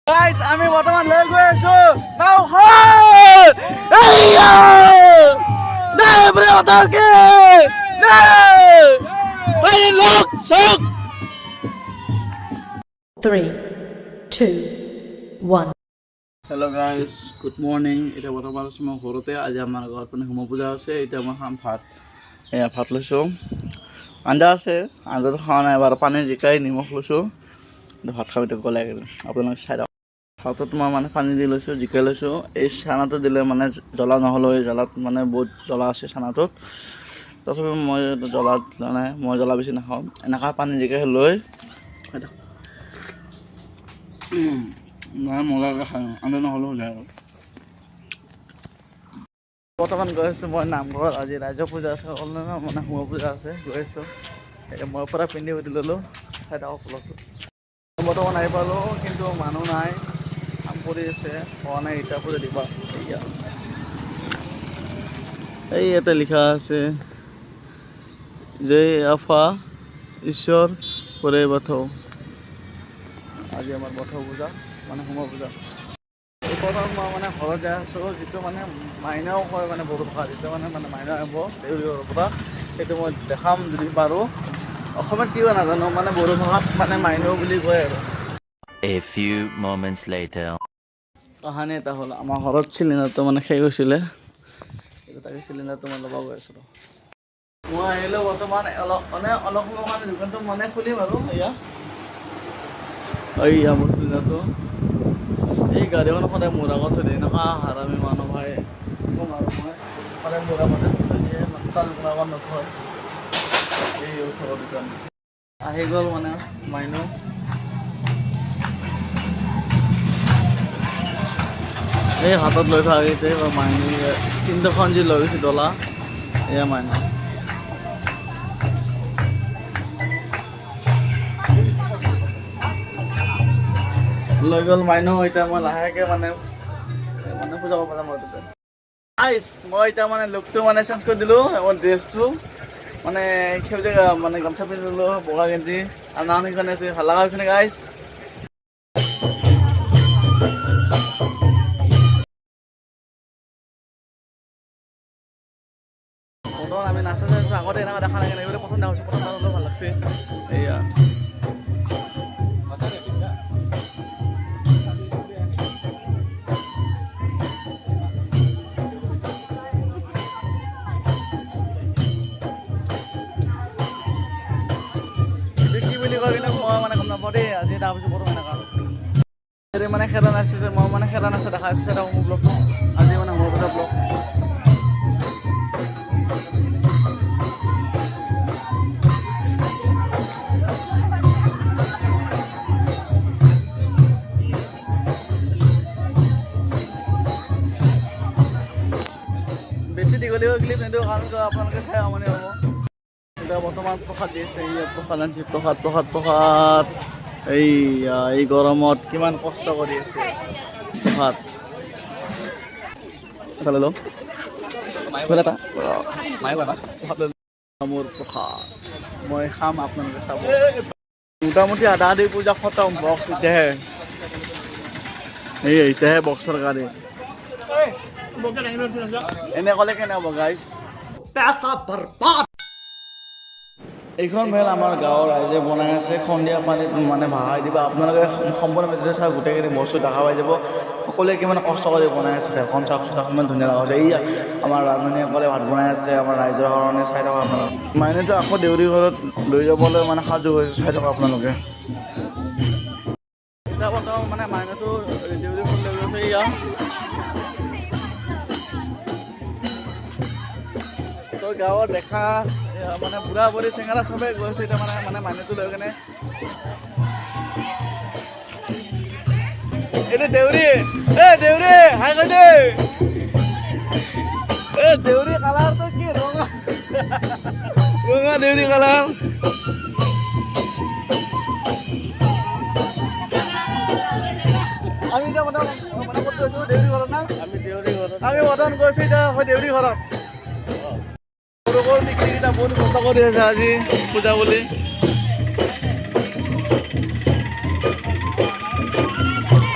Guys আমি বৰ্তমান লৈ গৈ আছো নাওখন এইয়া নাই bre ওটাকে নাই ভাই লোক সব 3, 2, 1. হেল্ল' গাইস গুড মৰ্নিং এটা বৰ্তমান আছো মই ঘৰতে আজি আমাৰ ঘৰত মানে হোম পূজা আছে এতিয়া মই খাম ভাত এয়া ভাত লৈছোঁ আঞ্জা আছে আঞ্জাটো খোৱা নাই বাৰু পানী জিকাই নিমখ লৈছোঁ ভাত খাব এতিয়া গ'লে আপোনালোকে চাই দিয়ক ভাতত মই মানে পানী দি লৈছোঁ জিকাই লৈছোঁ এই চানাটো দিলে মানে জ্বলা নহ'লেও এই জ্বলাত মানে বহুত জ্বলা আছে চানাটোত তথাপি মই জ্বলা নাই মই জ্বলা বেছি নাখাওঁ এনেকুৱা পানী জিকাই লৈ নাই মজাকৈ খাওঁ আঞ্জা নহ'লেও যায় আৰু বৰ্তমান গৈ আছোঁ মই নামঘৰত আজি ৰাইজৰ পূজা আছে অনলাইন মানে হোম পূজা আছে গৈ আছোঁ এতিয়া মই পৰা পিন্ধি উঠি ল'লোঁ চাই থাকক ব্লগটো বৰ্তমান আহি পালোঁ কিন্তু মানুহ নাই কাম কৰি আছে হোৱা নাই ইটা পূজা দিবা এয়া এই ইয়াতে লিখা আছে জয় আফা ঈশ্বৰ কৰে বাথৌ আজি আমাৰ বাথৌ পূজা মানে হোম পূজা এই প্ৰথম মই মানে ঘৰত যাই আছোঁ যিটো মানে মাইনাও কয় মানে বড়ো ভাষা যিটো মানে মাইনা আহিব দেউৰীঘৰৰ পৰা সেইটো মই দেখাম যদি পাৰোঁ অসমত কি হয় নাজানো মানে বড়ো ভাষাত মানে মাইনাও বুলি কয় আৰু A few moments later. কাহানী এটা হ'ল আমাৰ ঘৰত চিলিণ্ডাৰটো মানে শেষ হৈছিলে তাকে চিলিণ্ডাৰটো মই ল'ব গৈ আছিলোঁ মই আহিলোঁ বৰ্তমান অলপ সময় কাৰণে দোকানটো মানে খুলিম আৰু এয়া মোৰ চিলিণ্ডাৰটো এই গাড়ীখন সদায় মোৰ আগত থৈ দিয়ে এনেকুৱা হাৰামি মানুহ ভাই কম আৰু মই সদায় মোৰ আগতে থৈ দিয়ে তাৰ আগত নথয় এই ওচৰৰ দোকান আহি গ'ল মানে মাইনু এই হাতত লৈ থকা গৈছে মাইনু তিনিটাখন যি লৈ গৈছে ডলা এয়া মাইনু লৈ গ'ল মাইনু এতিয়া মই লাহেকৈ মানে পূজা কৰিব পাৰিম মই তাতে মই এতিয়া মানে লুকটো মানে চেঞ্জ কৰি দিলোঁ মোৰ ড্ৰেছটো মানে সেউজীয়া মানে গামোচা পিন্ধি দিলোঁ বগা গেঞ্জি আৰু নাম সেইকাৰণে আছে ভাল লগা হৈছে নে গাইছ প্ৰথম আমি নাচা চাইছোঁ আগতে এনেকুৱা দেখা নাই এইবোৰ প্ৰথম দেখা প্ৰথম নাচটো ভাল লাগছে এয়া মই মানে গম নাপাওঁ দেই আজি তাৰপিছত প্ৰথম এনেকুৱা মানে খেলা নাচিছে মই মানে খেলা নাচা দেখা আছোঁ এটা মোৰ ব্লগটো আজি মানে মোৰ কথা ব্লগ বেছি দীঘলীয়া ক্লিপ নিদিওঁ কাৰণ আপোনালোকে চাই আমনি হ'ব এতিয়া বৰ্তমান প্ৰসাদ দি আছে ইয়াত প্ৰসাদ আনিছে প্ৰসাদ এই গৰমত কিমান কষ্ট কৰি আছে প্ৰসাদ এইফালে লওঁ মোৰ প্ৰসাদ মই খাম আপোনালোকে চাব মোটামুটি আধা আধি পূজা খতম বক্স এতিয়াহে বক্সৰ গাড়ী এনে ক'লে কেনে হ'ব গাইছ এইখন মেল আমাৰ গাঁৱৰ ৰাইজে বনাই আছে সন্ধিয়া পানীত মানে ভাগাই দিব আপোনালোকে সম্পূৰ্ণ ভিডিঅ' চাই গোটেইখিনি বস্তু দেখা পাই যাব সকলোৱে কিমান কষ্ট কৰি বনাই আছে এখন চাওকচোন ইমান ধুনীয়া লগা হৈছে এই আমাৰ ৰান্ধনীসকলে ভাত বনাই আছে আমাৰ ৰাইজৰ কাৰণে চাই থকা আপোনালোকে মাইনেতো আকৌ দেউৰী ঘৰত লৈ যাবলৈ মানে সাজু হৈছে চাই থকা আপোনালোকে এতিয়া বৰ্তমান মানে মাইনেতো দেউৰী ঘৰত লৈ গৈছে এয়া গাঁৱত দেখা মানে বুঢ়া বুঢ়ী চেঙেৰা চবেই গৈছে এতিয়া মানে মানুহটো লৈ কেনে এইটো দেউৰী হাই কৈ দে দেউৰী কালাৰটো কি ৰঙা দেউৰী কালাৰ আমি এতিয়া মানে ক'ত গৈছোঁ দেউৰী ঘৰত না আমি বৰ্তমান গৈছোঁ এতিয়া দেউৰী ঘৰত বহুত কষ্ট কৰি আছে আজি পূজা বুলি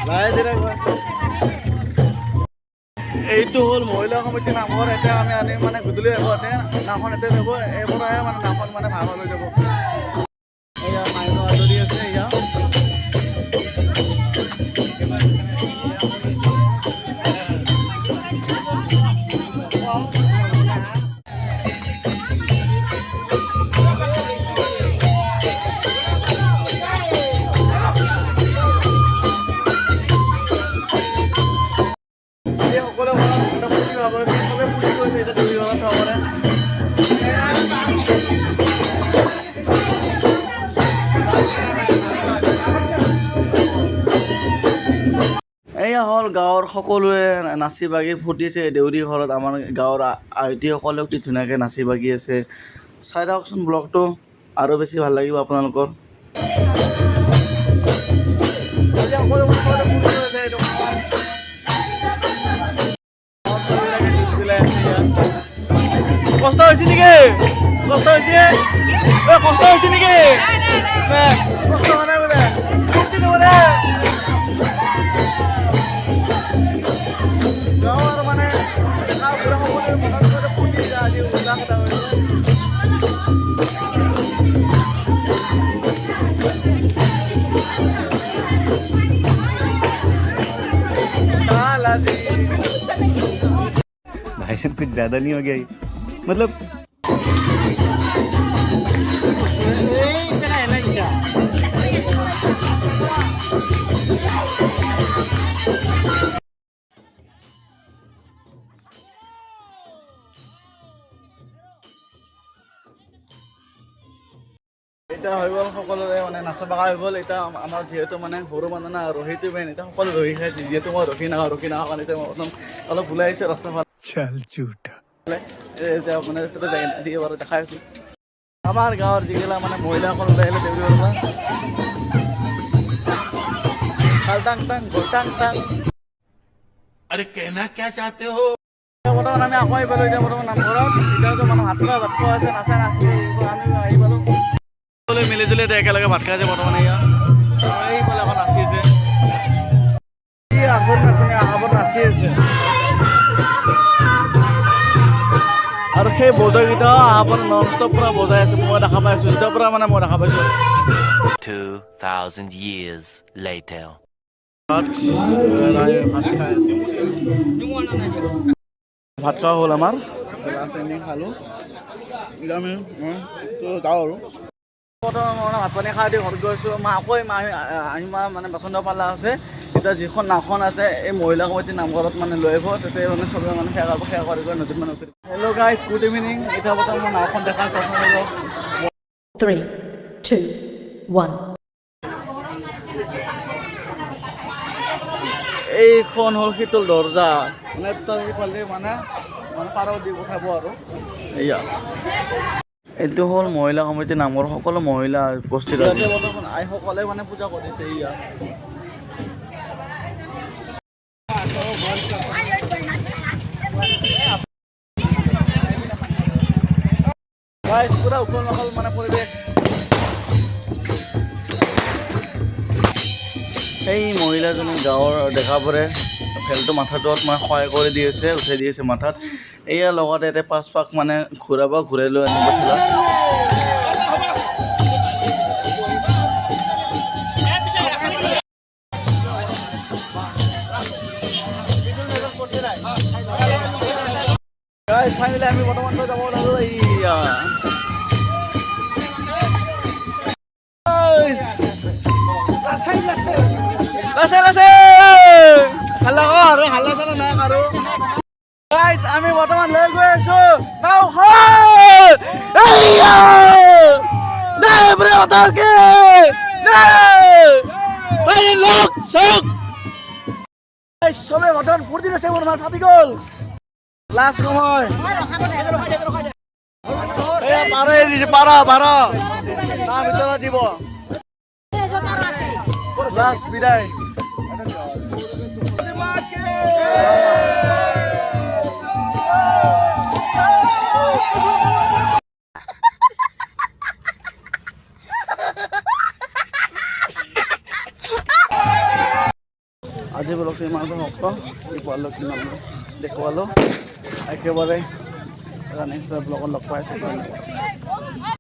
লাহে ধীৰে গৈ আছোঁ। এইটো হ'ল মহিলা সমিতি নামঘৰ। এতিয়া আমি আনি মানে গধূলি আগতে নামখন এতিয়া যাব, এইবোৰহে মানে নামখন মানে ভাল হৈ যাব। এয়া মাইনা আদৰি আছে এয়া। সকলো ফূৰ্তি হ'ব, চবে ফূৰ্তি কৰিছে এতিয়া দুই ঘৰত চবৰে। এয়া হ'ল গাঁৱৰ সকলোৱে নাচি বাগি ফুটিছে দেউৰী ঘৰত। আমাৰ গাঁৱৰ আইটিসকলেও কি ধুনীয়াকৈ নাচি বাগি আছে। চাই থাককচোন ব্লগটো, আৰু বেছি ভাল লাগিব আপোনালোকৰ। কষ্ট হৈছে নেকি? কষ্ট হৈছে? কষ্ট হৈছে নেকি? কষ্ট হোৱা নাই বোলে। গাঁৱৰ মানে ফুটি আজি উল্লাস এটা হৈছে। भाई साहब कुछ ज्यादा नहीं हो गया ये? मतलब এতিয়া হৈ গ'ল সকলোৰে মানে নাচা বাগা হৈ গ'ল। এতিয়া আমাৰ যিহেতু মানে সৰু মানুহ না ৰহিটো মেইন, এতিয়া সকলো ৰহি খাইছে। যিহেতু মই ৰখি নাখাওঁ কাৰণে এতিয়া মই প্ৰথম অলপ ওলাই আহিছোঁ ৰাস্তা ফালে। এতিয়া মানে যি বাৰু দেখাই আছোঁ আমাৰ গাঁৱৰ যিগিলা মানে মহিলাসকল ওলাই আহিলে দেউৰী ঘৰৰ টাং টাং টাং টাং। अरे कहना क्या चाहते हो? বৰ্তমান আমি আকৌ আহি পালোঁ। এতিয়া বৰ্তমান নামঘৰত এতিয়াতো মানে ভাত খোৱা আছে, নাচা নাচি আমি আহি পালোঁ। সকলোৱে মিলি জুলি এতিয়া একেলগে ভাত খাই আছে বৰ্তমান। এয়া এইফালে এখন নাচি আছে, আগত নাচনি আগত নাচি আছে। আৰু সেই বজাইকেইটা আগত নন ষ্টপ পুৰা বজাই আছে। মই দেখা পাইছোঁ, এতিয়াৰ পৰা মানে মই দেখা পাইছোঁ। 2,000 years later. ভাত খাই আছোঁ। ভাত খোৱা হ'ল আমাৰ, লাষ্ট এণ্ডিং খালোঁ। এতিয়া আমি তো যাওঁ আৰু বৰ্তমান মানে ভাত পানী খাই দি ঘৰত গৈছোঁ। আকৌ মা মানে বাচন পালা আছে। এতিয়া যিখন নাওখন আছে এই মহিলা কমিটিৰ নামঘৰত মানে লৈ আহিব, তাতে মানে চবে মানে সেৱা কৰিব নতুন মানুহ। Hello' guys, good evening. এতিয়া বৰ্তমান মই নাওখন দেখা চাওঁ। 3, 2, 1. এইখন হ'ল শীতল দৰ্জা, মানে তাৰ সিফালে মানে পাৰ দি পঠাব আৰু। এয়া এইটো হ'ল মহিলা সমিতিৰ নামঘৰ। সকলো মহিলা উপস্থিত আছে। বৰ্তমান আইসকলে মানে পূজা কৰিছে। এয়া পুৰা উখল মাখল মানে পৰিৱেশ। এই মহিলাজনী গাঁৱৰ দেখাবোৰে ফেলটো মাথাটোত মানে সহায় কৰি দি আছে, উঠাই দি আছে মাথাত। এয়া লগতে এতিয়া 5 পাক মানে ঘূৰাই লৈ আনিব ঠেলা। ফাইনেলি আমি বৰ্তমান যাব ওলালোঁ। এয়া আমি বৰ্তমান লৈ গৈ আছোঁ চবে বৰ্তমান ফূৰ্তি আছে। মোৰ মাৰ ফাটি গ'ল। লাষ্ট সময় পাৰ দিছে, পাৰ তাৰ ভিতৰত দিব লাষ্ট বিদায়। আজি ব্লগটো ইমানতে হওক কি পালোঁ কিমান দেখুৱালোঁ একেবাৰে এটা নেক্সট ব্লগত লগ পাইছোঁ।